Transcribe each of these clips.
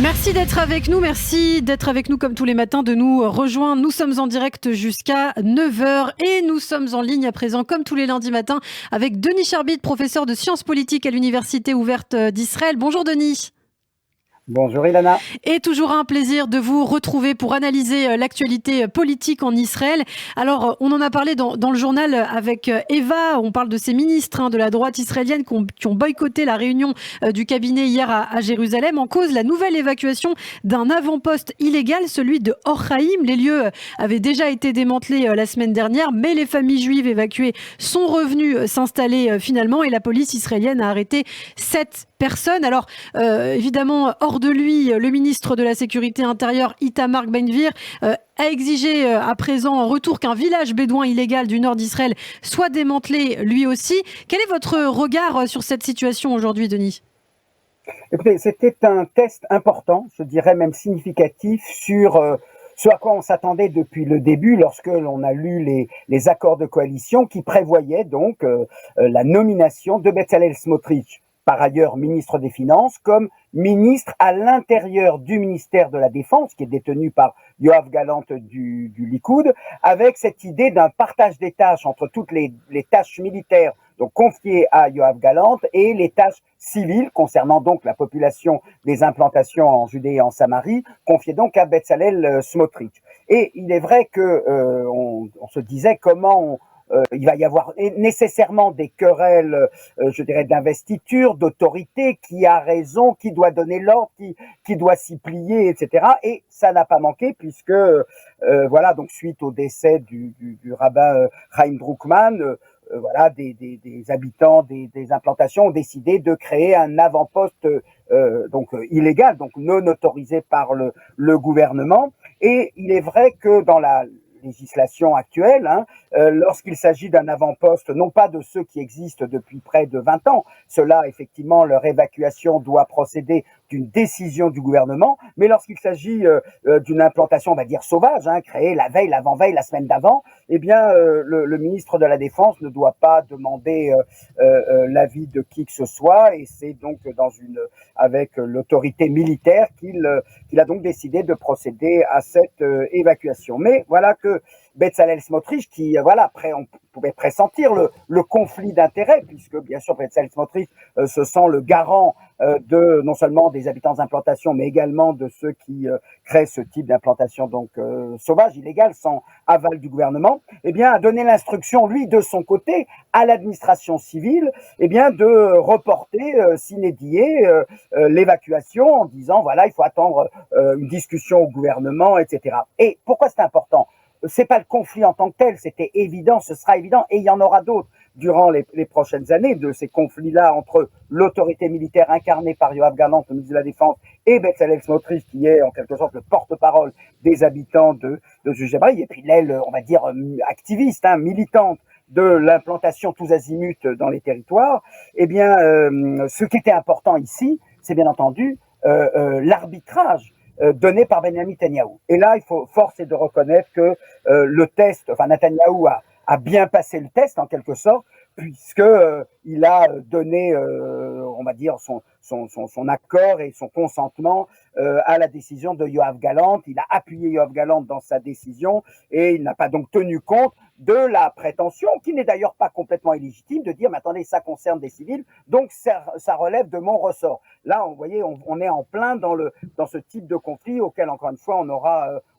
Merci d'être avec nous comme tous les matins, de nous rejoindre. Nous sommes en direct jusqu'à 9h et nous sommes en ligne à présent comme tous les lundis matins avec Denis Charbit, professeur de sciences politiques à l'Université ouverte d'Israël. Bonjour Denis. Bonjour Ilana. Et toujours un plaisir de vous retrouver pour analyser l'actualité politique en Israël. Alors, on en a parlé dans le journal avec Eva. On parle de ces ministres de la droite israélienne qui ont boycotté la réunion du cabinet hier à Jérusalem. En cause, la nouvelle évacuation d'un avant-poste illégal, celui de Or Haïm. Les lieux avaient déjà été démantelés la semaine dernière, mais les familles juives évacuées sont revenues s'installer finalement et la police israélienne a arrêté 7 personnes. Alors, évidemment, hors de lui, le ministre de la Sécurité intérieure, Itamar Ben-Gvir, a exigé à présent en retour qu'un village bédouin illégal du nord d'Israël soit démantelé lui aussi. Quel est votre regard sur cette situation aujourd'hui, Denis ? Écoutez, c'était un test important, je dirais même significatif, sur ce à quoi on s'attendait depuis le début lorsque l'on a lu les accords de coalition qui prévoyaient donc la nomination de Bezalel Smotrich, par ailleurs ministre des Finances, comme ministre à l'intérieur du ministère de la Défense, qui est détenu par Yoav Gallant du Likoud, avec cette idée d'un partage des tâches entre toutes les tâches militaires donc confiées à Yoav Gallant et les tâches civiles concernant donc la population des implantations en Judée et en Samarie, confiées donc à Bezalel Smotrich. Et il est vrai que on se disait comment il va y avoir nécessairement des querelles, je dirais, d'investiture, d'autorité, qui a raison, qui doit donner l'ordre, qui doit s'y plier, etc. Et ça n'a pas manqué puisque, voilà, donc suite au décès du rabbin Chaim Druckmann, voilà, des habitants des implantations ont décidé de créer un avant-poste donc illégal, donc non autorisé par le gouvernement. Et il est vrai que dans la législation actuelle, lorsqu'il s'agit d'un avant-poste, non pas de ceux qui existent depuis près de 20 ans, ceux-là, effectivement, leur évacuation doit procéder d'une décision du gouvernement, mais lorsqu'il s'agit d'une implantation, on va dire, sauvage, créée la veille, l'avant-veille, la semaine d'avant, eh bien, le ministre de la Défense ne doit pas demander l'avis de qui que ce soit, et c'est donc avec l'autorité militaire qu'il a donc décidé de procéder à cette évacuation. Mais voilà que Bezalel Smotrich, qui, voilà, on pouvait pressentir le conflit d'intérêts, puisque, bien sûr, Bezalel Smotrich se sent le garant de non seulement des habitants d'implantation, mais également de ceux qui créent ce type d'implantation donc sauvage, illégale, sans aval du gouvernement, eh bien, a donné l'instruction, lui, de son côté, à l'administration civile, eh bien, de reporter sine die l'évacuation en disant, voilà, il faut attendre une discussion au gouvernement, etc. Et pourquoi c'est important ? C'est pas le conflit en tant que tel, c'était évident, ce sera évident, et il y en aura d'autres durant les prochaines années, de ces conflits-là entre l'autorité militaire incarnée par Yoav Gallant, le ministre de la Défense, et Bezalel Smotrich, qui est en quelque sorte le porte-parole des habitants de Judée, et puis l'aile, on va dire, activiste, militante de l'implantation tous azimuts dans les territoires. Eh bien, ce qui était important ici, c'est bien entendu l'arbitrage donné par Benjamin Netanyahou. Et là, force est de reconnaître que Netanyahou a bien passé le test en quelque sorte, puisque il a donné, on va dire, son accord et son consentement à la décision de Yoav Gallant. Il a appuyé Yoav Gallant dans sa décision et il n'a pas donc tenu compte de la prétention, qui n'est d'ailleurs pas complètement illégitime, de dire, mais attendez, ça concerne des civils, donc ça relève de mon ressort. Là, vous voyez, on est en plein dans ce type de conflit auquel, encore une fois,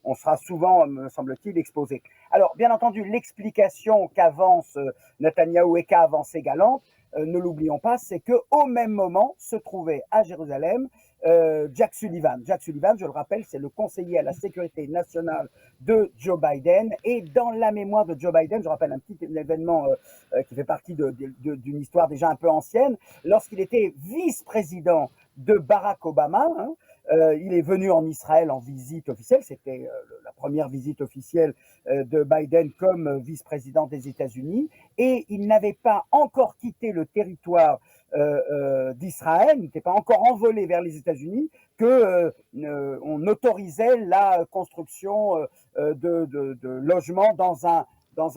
on sera souvent, me semble-t-il, exposé. Alors, bien entendu, l'explication qu'avance Netanyahou et qu'a avancé Gallant, ne l'oublions pas, c'est qu'au même moment se trouvait à Jérusalem Jack Sullivan. Jack Sullivan, je le rappelle, c'est le conseiller à la sécurité nationale de Joe Biden. Et dans la mémoire de Joe Biden, je rappelle un petit événement qui fait partie d'une histoire déjà un peu ancienne. Lorsqu'il était vice-président de Barack Obama, il est venu en Israël en visite officielle. C'était la première visite officielle de Biden comme vice-président des États-Unis. Et il n'avait pas encore quitté le territoire d'Israël, il n'était pas encore envolé vers les États-Unis, on autorisait la construction de logements dans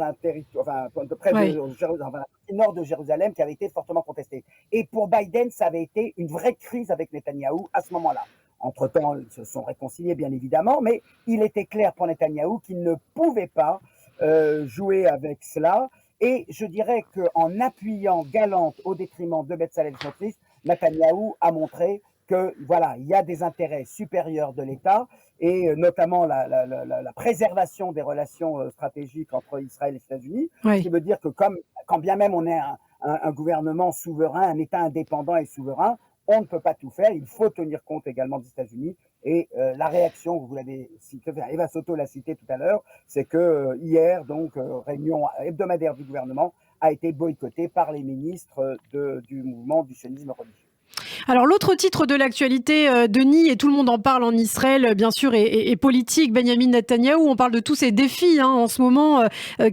un territoire, près de nord de Jérusalem, qui avait été fortement contesté. Et pour Biden, ça avait été une vraie crise avec Netanyahou à ce moment-là. Entre-temps, ils se sont réconciliés, bien évidemment, mais il était clair pour Netanyahou qu'il ne pouvait pas jouer avec cela. Et je dirais qu'en appuyant Galante au détriment de Bezalel Smotrich, Netanyahou a montré que voilà, il y a des intérêts supérieurs de l'État et notamment la préservation des relations stratégiques entre Israël et les États-Unis, Oui. ce qui veut dire que quand bien même on est un gouvernement souverain, un État indépendant et souverain, on ne peut pas tout faire. Il faut tenir compte également des États-Unis. Et la réaction, vous l'avez cité, Eva Soto l'a cité tout à l'heure, c'est que hier, donc réunion hebdomadaire du gouvernement, a été boycottée par les ministres du mouvement du sionisme religieux. Alors l'autre titre de l'actualité, Denis, et tout le monde en parle en Israël, bien sûr, et politique, Benyamin Netanyahou, on parle de tous ces défis en ce moment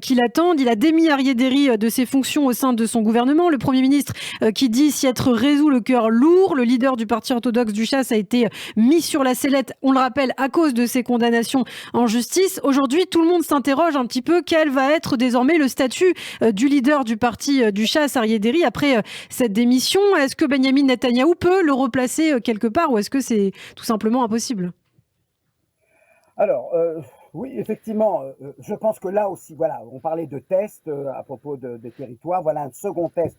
qui l'attendent. Il a démis Aryeh Deri de ses fonctions au sein de son gouvernement. Le Premier ministre qui dit s'y être résolu le cœur lourd. Le leader du parti orthodoxe du Chasse a été mis sur la sellette, on le rappelle, à cause de ses condamnations en justice. Aujourd'hui, tout le monde s'interroge un petit peu quel va être désormais le statut du leader du parti du Chasse, Aryeh Deri, après cette démission. Est-ce que Benyamin Netanyahou peut le replacer quelque part ou est-ce que c'est tout simplement impossible? Alors, oui, effectivement, je pense que là aussi, voilà, on parlait de tests à propos des territoires. Voilà un second test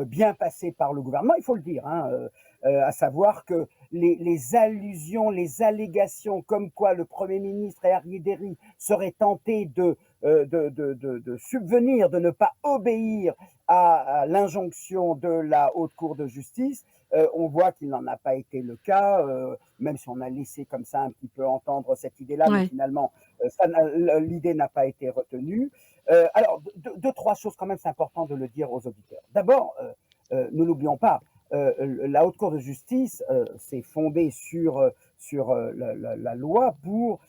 bien passé par le gouvernement, il faut le dire, à savoir que les allusions, les allégations comme quoi le Premier ministre et Aryeh Deri seraient tentés de subvenir, de ne pas obéir à l'injonction de la Haute Cour de justice, on voit qu'il n'en a pas été le cas, même si on a laissé comme ça un petit peu entendre cette idée-là, mais finalement, l'idée n'a pas été retenue. Alors, deux, trois choses quand même, c'est important de le dire aux auditeurs. D'abord, ne l'oublions pas, la Haute Cour de justice s'est fondée sur la loi pour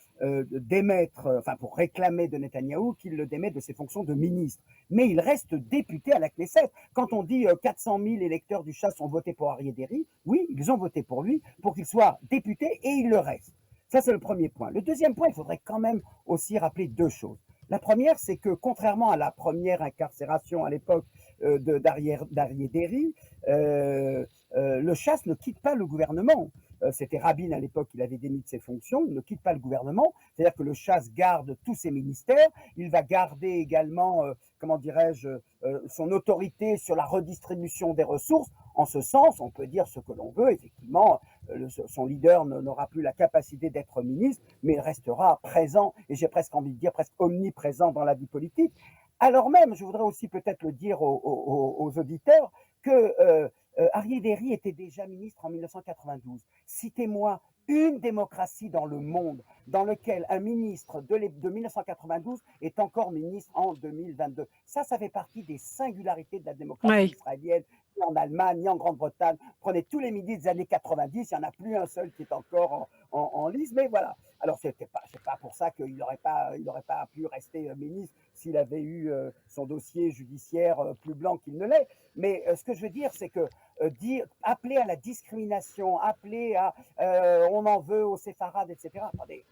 pour réclamer de Netanyahou qu'il le démette de ses fonctions de ministre. Mais il reste député à la Knesset. Quand on dit 400 000 électeurs du Chasse ont voté pour Aryeh Deri, oui, ils ont voté pour lui, pour qu'il soit député, et il le reste. Ça, c'est le premier point. Le deuxième point, il faudrait quand même aussi rappeler deux choses. La première, c'est que contrairement à la première incarcération à l'époque d'Aryeh Deri, le Chasse ne quitte pas le gouvernement. C'était Rabin à l'époque, il avait démis de ses fonctions, il ne quitte pas le gouvernement, c'est-à-dire que le Chasse garde tous ses ministères, il va garder également, son autorité sur la redistribution des ressources. En ce sens, on peut dire ce que l'on veut, effectivement, son leader n'aura plus la capacité d'être ministre, mais il restera présent, et j'ai presque envie de dire presque omniprésent dans la vie politique. Alors même, je voudrais aussi peut-être le dire aux auditeurs, que Aryeh Deri était déjà ministre en 1992. Citez-moi une démocratie dans le monde dans lequel un ministre de 1992 est encore ministre en 2022. Ça fait partie des singularités de la démocratie israélienne, ni en Allemagne, ni en Grande-Bretagne. Prenez tous les ministres des années 90, il n'y en a plus un seul qui est encore en lice, mais voilà. Alors, c'est pas pour ça qu'il n'aurait pas pu rester ministre s'il avait eu son dossier judiciaire plus blanc qu'il ne l'est. Mais ce que je veux dire, c'est que appeler à la discrimination, appeler à on en veut aux séfarades, etc. Attendez,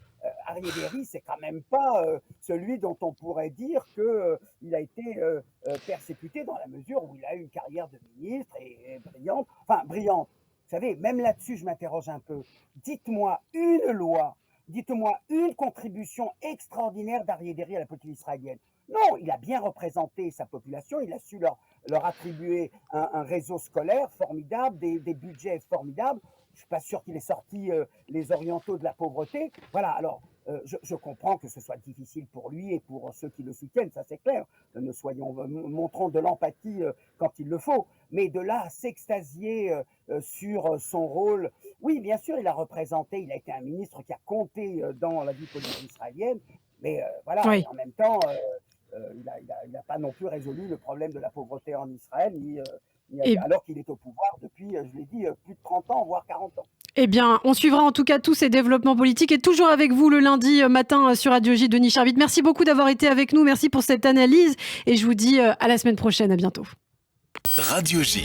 Aryeh Deri, c'est quand même pas celui dont on pourrait dire qu'il a été persécuté dans la mesure où il a eu une carrière de ministre et brillante. Enfin, brillante. Vous savez, même là-dessus, je m'interroge un peu. Dites-moi une loi, dites-moi une contribution extraordinaire d'Aryeh Deri à la politique israélienne. Non, il a bien représenté sa population, il a su leur attribuer un réseau scolaire formidable, des budgets formidables. Je ne suis pas sûr qu'il ait sorti les orientaux de la pauvreté. Voilà, alors je comprends que ce soit difficile pour lui et pour ceux qui le soutiennent, ça c'est clair. Montrons de l'empathie quand il le faut. Mais de là à s'extasier sur son rôle, oui, bien sûr, il a représenté, il a été un ministre qui a compté dans la vie politique israélienne, mais voilà, Oui. en même temps, il n'a pas non plus résolu le problème de la pauvreté en Israël, alors qu'il est au pouvoir depuis, je l'ai dit, plus de 30 ans, voire 40 ans. Eh bien, on suivra en tout cas tous ces développements politiques et toujours avec vous le lundi matin sur Radio J, Denis Charvit. Merci beaucoup d'avoir été avec nous, merci pour cette analyse et je vous dis à la semaine prochaine, à bientôt. Radio J.